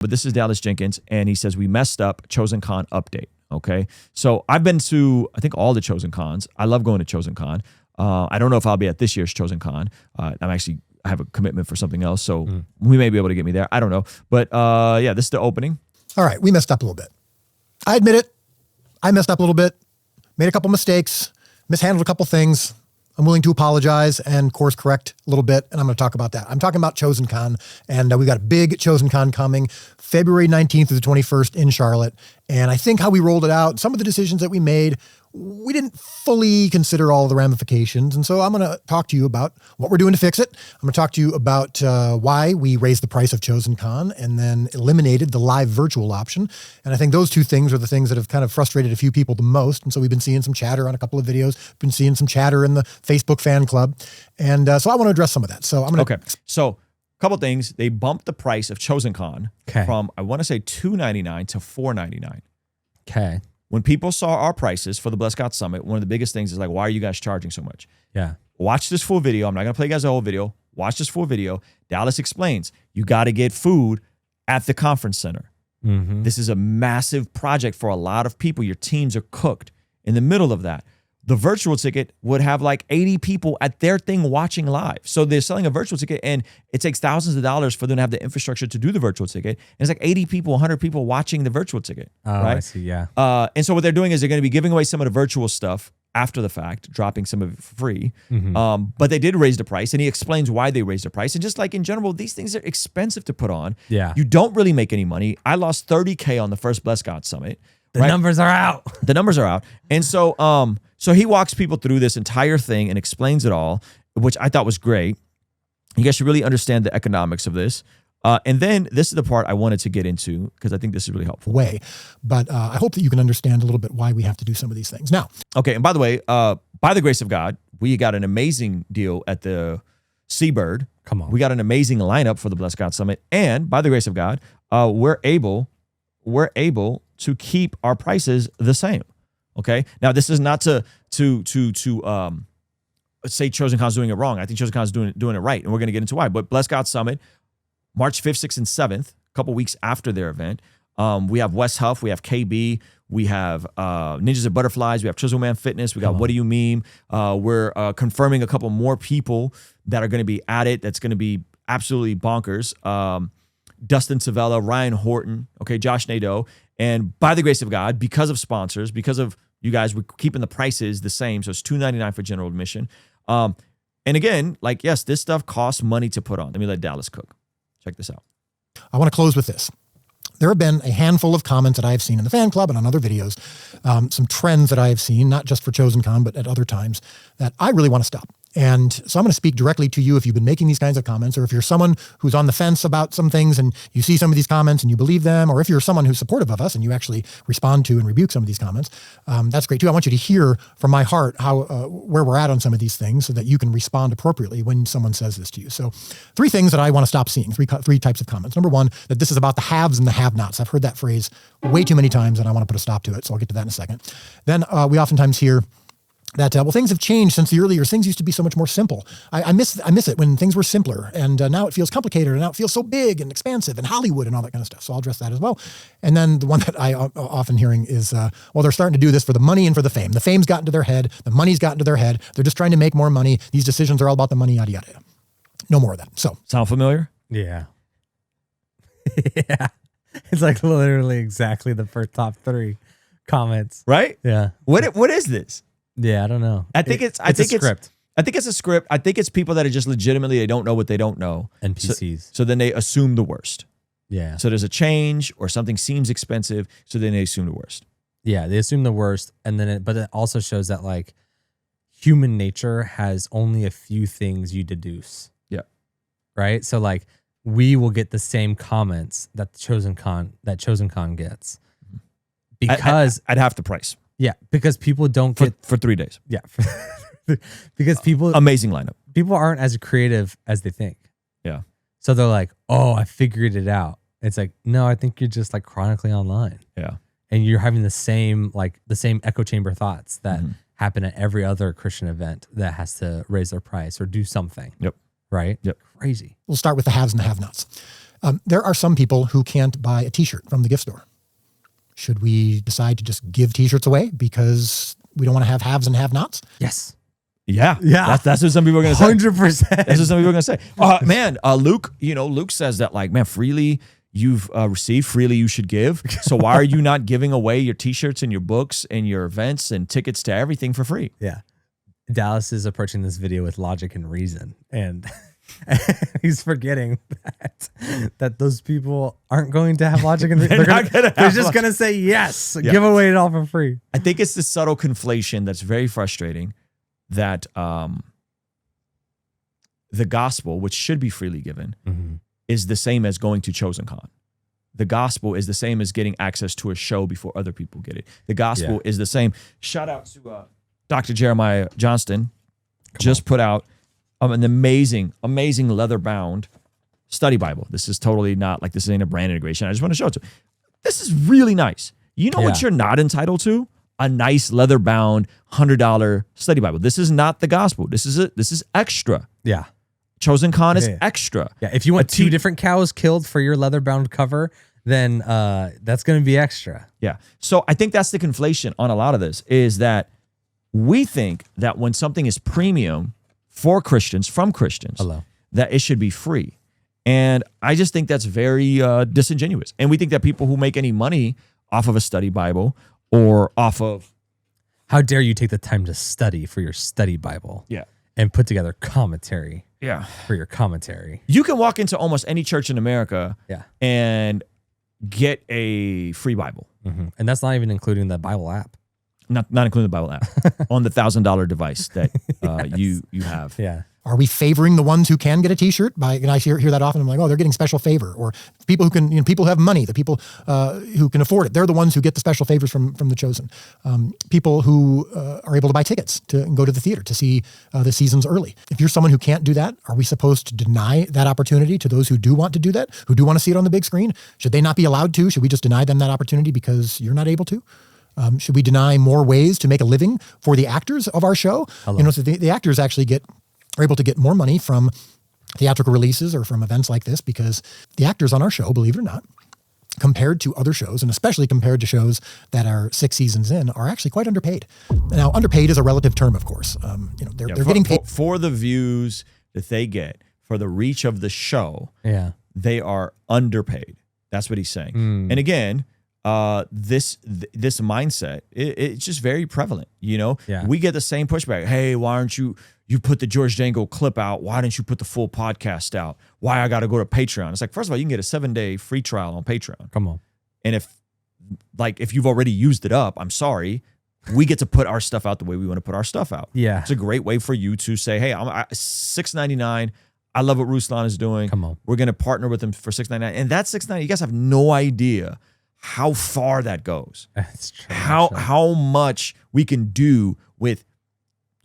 But this is Dallas Jenkins, and he says, we messed up, Chosen Con update. Okay. So I've been to, I think, all the Chosen Cons. I love going to Chosen Con. I don't know if I'll be at this year's Chosen Con. I have a commitment for something else, so we may be able to get me there. I don't know. But yeah, this is the opening. All right, we messed up a little bit. I admit it. I messed up a little bit, made a couple mistakes, mishandled a couple things. I'm willing to apologize and course correct a little bit, and I'm going to talk about that. I'm talking about Chosen Con, and we've got a big Chosen Con coming February 19th through the 21st in Charlotte. And I think how we rolled it out, some of the decisions that we made, we didn't fully consider all the ramifications. And so I'm going to talk to you about what we're doing to fix it. I'm going to talk to you about why we raised the price of Chosen Con and then eliminated the live virtual option. And I think those two things are the things that have kind of frustrated a few people the most. And so we've been seeing some chatter on a couple of videos, been seeing some chatter in the Facebook fan club. And so I want to address some of that. So I'm going to... Okay. So a couple things. They bumped the price of Chosen Con from, I want to say, $2.99 to $4.99. Okay. When people saw our prices for the Blessed God Summit, one of the biggest things is like, why are you guys charging so much? Yeah. Watch this full video. I'm not going to play you guys the whole video. Watch this full video. Dallas explains, you got to get food at the conference center. This is a massive project for a lot of people. Your teams are cooked in the middle of that. The virtual ticket would have like 80 people at their thing watching live. So they're selling a virtual ticket and it takes thousands of dollars for them to have the infrastructure to do the virtual ticket. And it's like 80 people, 100 people watching the virtual ticket. Oh, right? I see, yeah. And so what they're doing is they're going to be giving away some of the virtual stuff after the fact, dropping some of it for free. But they did raise the price, and he explains why they raised the price. And just like in general, these things are expensive to put on. Yeah. You don't really make any money. I lost $30K on the first Blessed God Summit. The numbers are out. The numbers are out. And so so he walks people through this entire thing and explains it all, which I thought was great. You guys should really understand the economics of this. And then this is the part I wanted to get into because I think this is really helpful. But I hope that you can understand a little bit why we have to do some of these things. Now, okay. And by the way, by the grace of God, we got an amazing deal at the Seabird. Come on. We got an amazing lineup for the Blessed God Summit. And by the grace of God, we're able to keep our prices the same. Okay. Now, this is not to say Chosen Con's doing it wrong. I think Chosen Con's doing it right, and we're going to get into why. But Blessed God Summit, March 5th, 6th, and 7th, a couple weeks after their event, we have Wes Huff, we have KB, we have Ninjas and Butterflies, we have Chisel Man Fitness, we got What Do You Meme? We're confirming a couple more people that are going to be added. That's going to be absolutely bonkers. Dustin Savella, Ryan Horton, okay, Josh Nadeau. And by the grace of God, because of sponsors, because of you guys, we're keeping the prices the same. So it's $2.99 for general admission. And again, like, yes, this stuff costs money to put on. Let me let Dallas cook. Check this out. I want to close with this. There have been a handful of comments that I have seen in the fan club and on other videos, some trends that I have seen, not just for Chosen Con, but at other times, that I really want to stop. And so I'm going to speak directly to you if you've been making these kinds of comments, or if you're someone who's on the fence about some things and you see some of these comments and you believe them, or if you're someone who's supportive of us and you actually respond to and rebuke some of these comments, that's great too. I want you to hear from my heart how where we're at on some of these things so that you can respond appropriately when someone says this to you. So 3 things that I want to stop seeing, three types of comments. Number 1, that this is about the haves and the have-nots. I've heard that phrase way too many times and I want to put a stop to it. So I'll get to that in a second. Then we oftentimes hear that, well, things have changed since the early years. Things used to be so much more simple. I miss it when things were simpler, and now it feels complicated, and now it feels so big and expansive and Hollywood and all that kind of stuff. So I'll address that as well. And then the one that I often hearing is, well, they're starting to do this for the money and for the fame. The fame's gotten to their head. The money's gotten to their head. They're just trying to make more money. These decisions are all about the money, yada, yada. No more of that. So sound familiar? Yeah. Yeah. It's like literally exactly the first top 3 comments. Right? Yeah. What is this? Yeah, I don't know. I think it's a script. I think it's a script. I think it's people that are just legitimately, they don't know what they don't know. NPCs. So then they assume the worst. Yeah. So there's a change or something seems expensive. So then they assume the worst. Yeah, they assume the worst. And then but it also shows that like human nature has only a few things you deduce. Yeah. Right? So like we will get the same comments that Chosen Con gets. Because I'd half the price. Yeah, because people don't get for 3 days. Yeah. Because people amazing lineup. People aren't as creative as they think. Yeah. So they're like, "Oh, I figured it out." It's like, "No, I think you're just like chronically online." Yeah. And you're having the same echo chamber thoughts that happen at every other Christian event that has to raise their price or do something. Yep. Right? Yep. Crazy. We'll start with the haves and the have-nots. There are some people who can't buy a t-shirt from the gift store. Should we decide to just give t-shirts away because we don't want to have haves and have-nots? Yes. Yeah. Yeah. That's what some people are going to say. 100%. That's what some people are going to say. Man, Luke, Luke says that like, man, freely you've received, freely you should give. So why are you not giving away your t-shirts and your books and your events and tickets to everything for free? Yeah. Dallas is approaching this video with logic and reason. And he's forgetting that those people aren't going to have logic and reason. They're just going to say yes, give away it all for free. I think it's the subtle conflation that's very frustrating that the gospel, which should be freely given, is the same as going to Chosen Con. The gospel is the same as getting access to a show before other people get it. The gospel is the same. Shout out to Dr. Jeremiah Johnston. Put out an amazing leather-bound study Bible. This is totally not like this ain't a brand integration. I just want to show it to you. This is really nice. You know what you're not entitled to? A nice leather-bound $100 study Bible. This is not the gospel. This is extra. Yeah. Chosen Con is extra. Yeah. If you want two different cows killed for your leather-bound cover, then that's going to be extra. Yeah. So I think that's the conflation on a lot of this, is that we think that when something is premium for Christians, from Christians, that it should be free. And I just think that's very disingenuous. And we think that people who make any money off of a study Bible or off of... How dare you take the time to study for your study Bible? Yeah. And put together commentary. Yeah. For your commentary. You can walk into almost any church in America and get a free Bible. And that's not even including the Bible app. Not including the Bible app on the $1,000 device that you have. Yeah. Are we favoring the ones who can get a t-shirt? And I hear that often. I'm like, oh, they're getting special favor. Or people who can, people who have money, the people who can afford it, they're the ones who get the special favors from the Chosen. People who are able to buy tickets to go to the theater to see the seasons early. If you're someone who can't do that, are we supposed to deny that opportunity to those who do want to do that, who do want to see it on the big screen? Should they not be allowed to? Should we just deny them that opportunity because you're not able to? Should we deny more ways to make a living for the actors of our show? So the actors actually are able to get more money from theatrical releases or from events like this, because the actors on our show, believe it or not, compared to other shows, and especially compared to shows that are 6 seasons in, are actually quite underpaid. Now, underpaid is a relative term, of course. They're getting paid for the views that they get, for the reach of the show. Yeah, they are underpaid. That's what he's saying. And again, this mindset, it's just very prevalent. We get the same pushback. Hey, why aren't you put the George Dangle clip out? Why didn't you put the full podcast out? Why I got to go to Patreon? It's like, first of all, you can get a 7-day free trial on Patreon. Come on. And if you've already used it up, I'm sorry, we get to put our stuff out the way we want to put our stuff out. Yeah. It's a great way for you to say, hey, I'm $6.99. I love what Ruslan is doing. Come on. We're going to partner with him for $6.99. And that $6.99, you guys have no idea how far that goes. That's true. How much we can do with,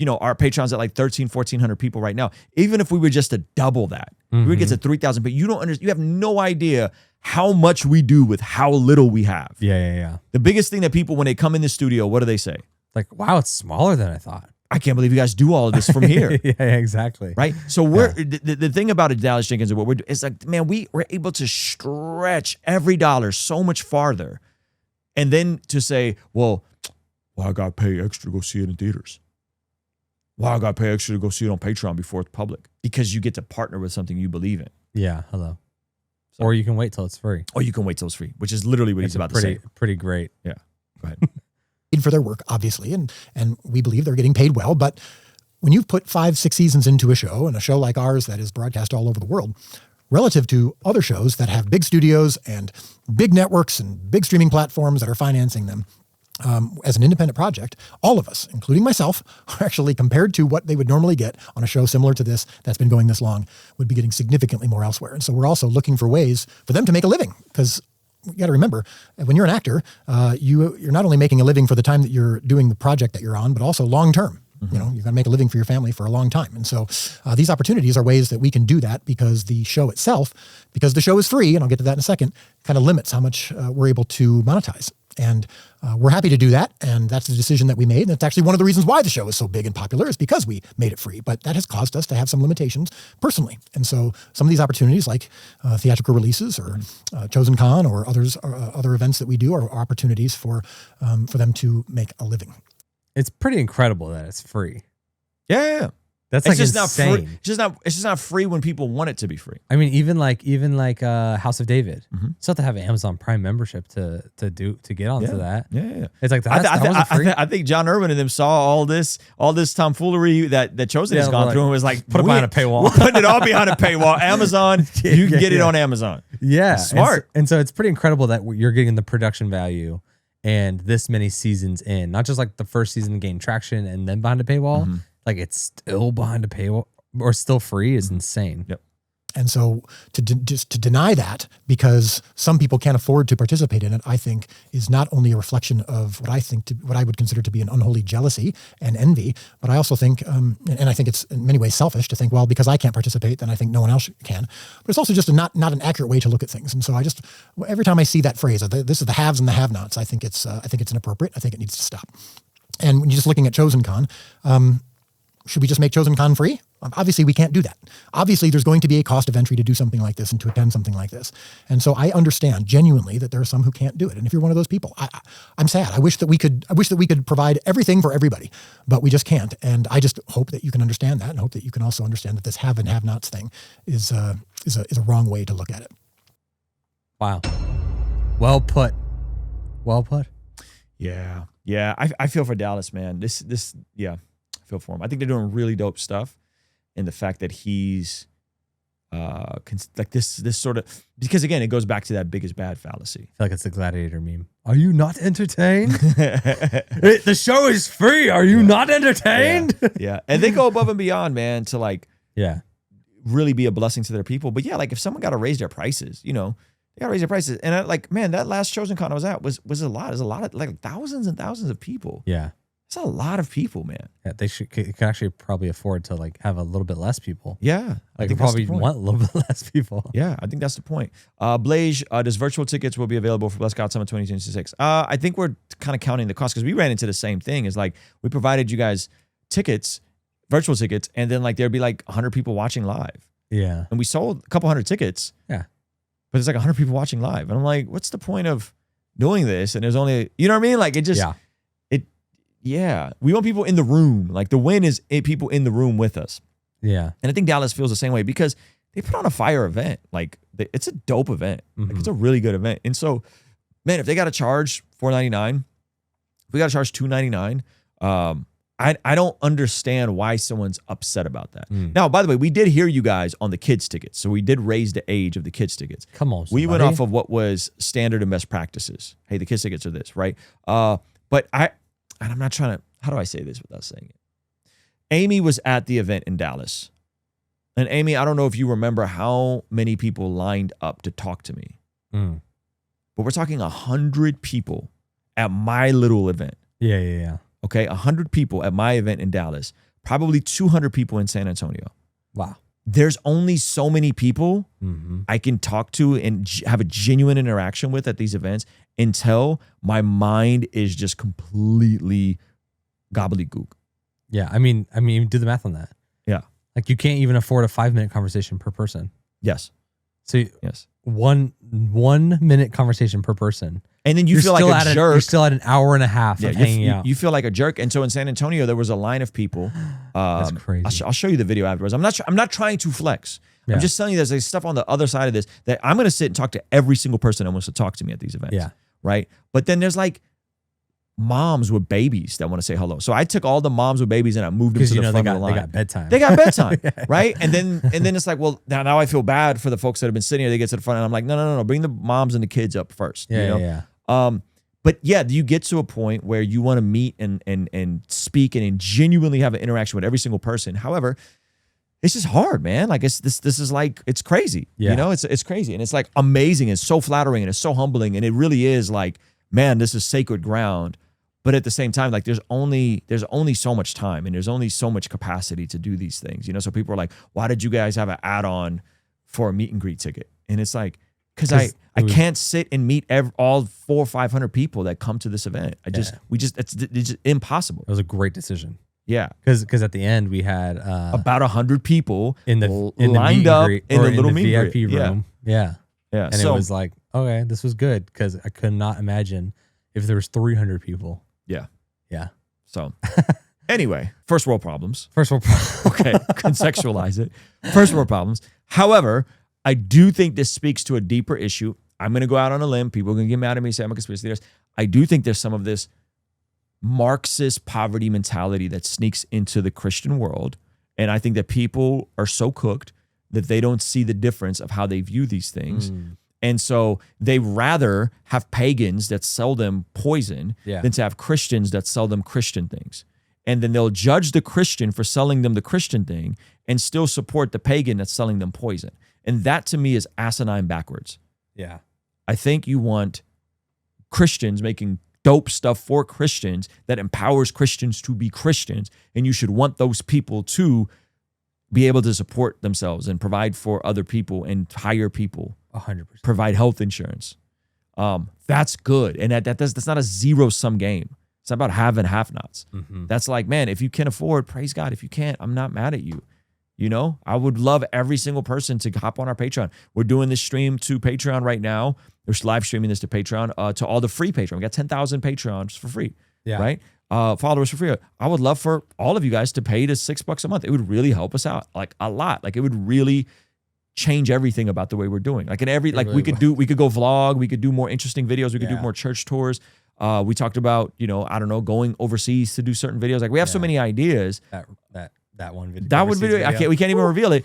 our Patreon's at like 1,400 people right now. Even if we were just to double that, we would get to 3,000. But you have no idea how much we do with how little we have. Yeah. The biggest thing that people, when they come in the studio, what do they say? Like, wow, it's smaller than I thought. I can't believe you guys do all of this from here. Yeah, exactly. Right? So the thing about it, Dallas Jenkins, and what we're doing, it's like, man, we're able to stretch every dollar so much farther. And then to say, well, I got to pay extra to go see it in theaters. Why I got to pay extra to go see it on Patreon before it's public? Because you get to partner with something you believe in. Yeah, hello. So, or you can wait till it's free. Or you can wait till it's free, which is literally what he's about to say. Pretty great. Yeah, go ahead. For their work, obviously, and we believe they're getting paid well. But when you've put 5-6 seasons into a show, and a show like ours that is broadcast all over the world, relative to other shows that have big studios and big networks and big streaming platforms that are financing them, as an independent project, all of us, including myself, are actually, compared to what they would normally get on a show similar to this that's been going this long, would be getting significantly more elsewhere. And so we're also looking for ways for them to make a living, because you got to remember, when you're an actor, you're not only making a living for the time that you're doing the project that you're on, but also long term. You're going to make a living for your family for a long time. And so these opportunities are ways that we can do that, because the show itself, because the show is free, and I'll get to that in a second, kind of limits how much we're able to monetize. And we're happy to do that. And that's the decision that we made. And that's actually one of the reasons why the show is so big and popular, is because we made it free. But that has caused us to have some limitations personally. And so some of these opportunities, like theatrical releases or Chosen Con or other events that we do, are opportunities for them to make a living. It's pretty incredible that it's free. Yeah. That's It's like just insane. not free. It's just not free when people want it to be free. I mean, even like House of David. Mm-hmm. You still have to have an Amazon Prime membership to get onto that. Yeah. It's like that wasn't free. I think John Irwin and them saw all this tomfoolery that Chosen has gone through and was like, put it behind a paywall. We're putting it all behind a paywall. Amazon, you can get it on Amazon. Yeah, Smart. And so it's pretty incredible that you're getting the production value and this many seasons in, not just like the first season gained traction and then behind a paywall. Mm-hmm. Like it's still behind a paywall or still free is insane. Yep. And so just to deny that because some people can't afford to participate in it, I think is not only a reflection of what I would consider to be an unholy jealousy and envy, but I also think, and I think it's in many ways selfish to think, well, because I can't participate, then I think no one else can. But it's also just not an accurate way to look at things. And so every time I see that phrase, this is the haves and the have-nots, I think it's inappropriate. I think it needs to stop. And when you're just looking at Chosen Con, should we just make Chosen Con free? Obviously, we can't do that. Obviously, there's going to be a cost of entry to do something like this and to attend something like this. And so I understand genuinely that there are some who can't do it. And if you're one of those people, I'm sad. I wish that we could provide everything for everybody, but we just can't. And I just hope that you can understand that, and hope that you can also understand that this have and have-nots thing is a wrong way to look at it. Wow. Well put. Yeah. I feel for Dallas, man. I feel for him. I think they're doing really dope stuff. And the fact that he's like this sort of, because again, it goes back to that big is bad fallacy. I feel like it's the Gladiator meme. Are you not entertained? The show is free. Are you not entertained? Yeah. And they go above and beyond, man, to like really be a blessing to their people. But yeah, like if someone got to raise their prices, they got to raise their prices. And that last Chosen Con I was at was a lot. There's a lot of like thousands and thousands of people. Yeah. It's a lot of people, man. Yeah, they could actually probably afford to like have a little bit less people. Yeah. Like they probably want a little bit less people. Yeah, I think that's the point. Blaze, does virtual tickets will be available for Blessed God Summit 2026? I think we're kind of counting the cost because we ran into the same thing. Is like we provided you guys tickets, virtual tickets, and then like there'd be like 100 people watching live. Yeah. And we sold a couple hundred tickets. Yeah. But there's like 100 people watching live. And I'm like, what's the point of doing this? And there's only, you know what I mean? Like it just... Yeah, we want people in the room. Like the win is people in the room with us. Yeah. And I think Dallas feels the same way because they put on a fire event. Like it's a dope event. Mm-hmm. Like, it's a really good event. And so, man, if they got to charge $4.99, if we got to charge $2.99, I don't understand why someone's upset about that. Now, by the way, we did hear you guys on the kids tickets. So we did raise the age of the kids tickets. Come on, we went off of what was standard and best practices. Hey, the kids tickets are this, right? But I'm not trying to, how do I say this without saying it? Amy was at the event in Dallas. And Amy, I don't know if you remember how many people lined up to talk to me. But we're talking 100 people at my little event. Yeah. Okay, 100 people at my event in Dallas. Probably 200 people in San Antonio. Wow. There's only so many people I can talk to and have a genuine interaction with at these events until my mind is just completely gobbledygook. Yeah, I mean, do the math on that. Yeah. Like you can't even afford a 5-minute conversation per person. Yes. So yes, 1 minute conversation per person. And then you feel like a jerk. You're still at an hour and a half of hanging out. You feel like a jerk. And so in San Antonio, there was a line of people. That's crazy. I'll show you the video afterwards. I'm not trying to flex. Yeah. I'm just telling you there's like stuff on the other side of this that I'm going to sit and talk to every single person that wants to talk to me at these events. Yeah. Right. But then there's like moms with babies that want to say hello. So I took all the moms with babies and I moved them to the front of the line. They got bedtime. They got bedtime. Right. And then it's like, well, now I feel bad for the folks that have been sitting here. They get to the front and I'm like, no. Bring the moms and the kids up first. Yeah. But yeah, you get to a point where you want to meet and speak and genuinely have an interaction with every single person. However, it's just hard, man. Like this is like, it's crazy. Yeah. It's crazy. And it's like amazing. It's so flattering and it's so humbling. And it really is like, man, this is sacred ground. But at the same time, like there's only so much time and there's only so much capacity to do these things. So people are like, why did you guys have an add-on for a meet and greet ticket? And it's like, because I can't sit and meet all 400 or 500 people that come to this event. It's just impossible. It was a great decision. Yeah, because at the end we had about 100 people in the lined up in the little VIP room. room. Yeah. Yeah. And it was like, okay, this was good because I could not imagine if there was 300 people. Yeah. Yeah. So anyway, first world problems. First world problems. Okay, contextualize it. First world problems. However, I do think this speaks to a deeper issue. I'm going to go out on a limb. People are going to get mad at me, say I'm a conspiracy theorist. I do think there's some of this Marxist poverty mentality that sneaks into the Christian world. And I think that people are so cooked that they don't see the difference of how they view these things. And so they rather have pagans that sell them poison than to have Christians that sell them Christian things. And then they'll judge the Christian for selling them the Christian thing and still support the pagan that's selling them poison. And that to me is asinine backwards. Yeah. I think you want Christians making dope stuff for Christians that empowers Christians to be Christians. And you should want those people to be able to support themselves and provide for other people and hire people. 100%. Provide health insurance. That's good. And that's not a zero-sum game. It's not about have and have-nots. That's like, man, if you can afford, praise God. If you can't, I'm not mad at you. You know, I would love every single person to hop on our Patreon. We're doing this stream to Patreon right now. We're live streaming this to Patreon, to all the free Patreon. We got 10,000 Patreons for free, right? Followers for free. I would love for all of you guys to pay to $6 a month. It would really help us out, like a lot. Like it would really change everything about the way we're doing. Like we could go vlog. We could do more interesting videos. We could do more church tours. We talked about, going overseas to do certain videos. Like we have so many ideas. That one video. That would be. We can't even reveal it.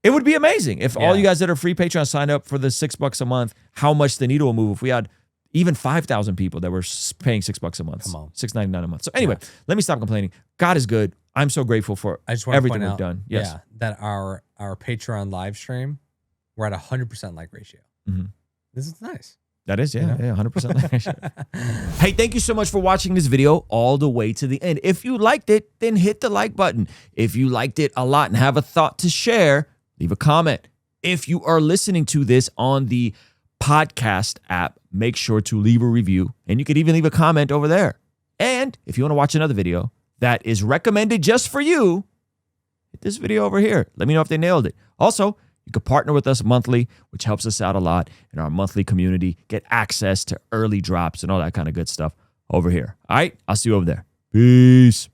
It would be amazing if all you guys that are free Patreon signed up for the $6 a month. How much the needle will move if we had even 5,000 people that were paying $6 a month. Come on, $6.99 a month. So anyway, let me stop complaining. God is good. I'm so grateful for everything we've done. Yes, that our Patreon live stream, we're at 100% like ratio. This is nice. That is, 100%. Hey, thank you so much for watching this video all the way to the end. If you liked it, then hit the like button. If you liked it a lot and have a thought to share, leave a comment. If you are listening to this on the podcast app, make sure to leave a review, and you could even leave a comment over there. And if you want to watch another video that is recommended just for you, hit this video over here. Let me know if they nailed it. Also, you can partner with us monthly, which helps us out a lot in our monthly community, get access to early drops and all that kind of good stuff over here. All right, I'll see you over there. Peace.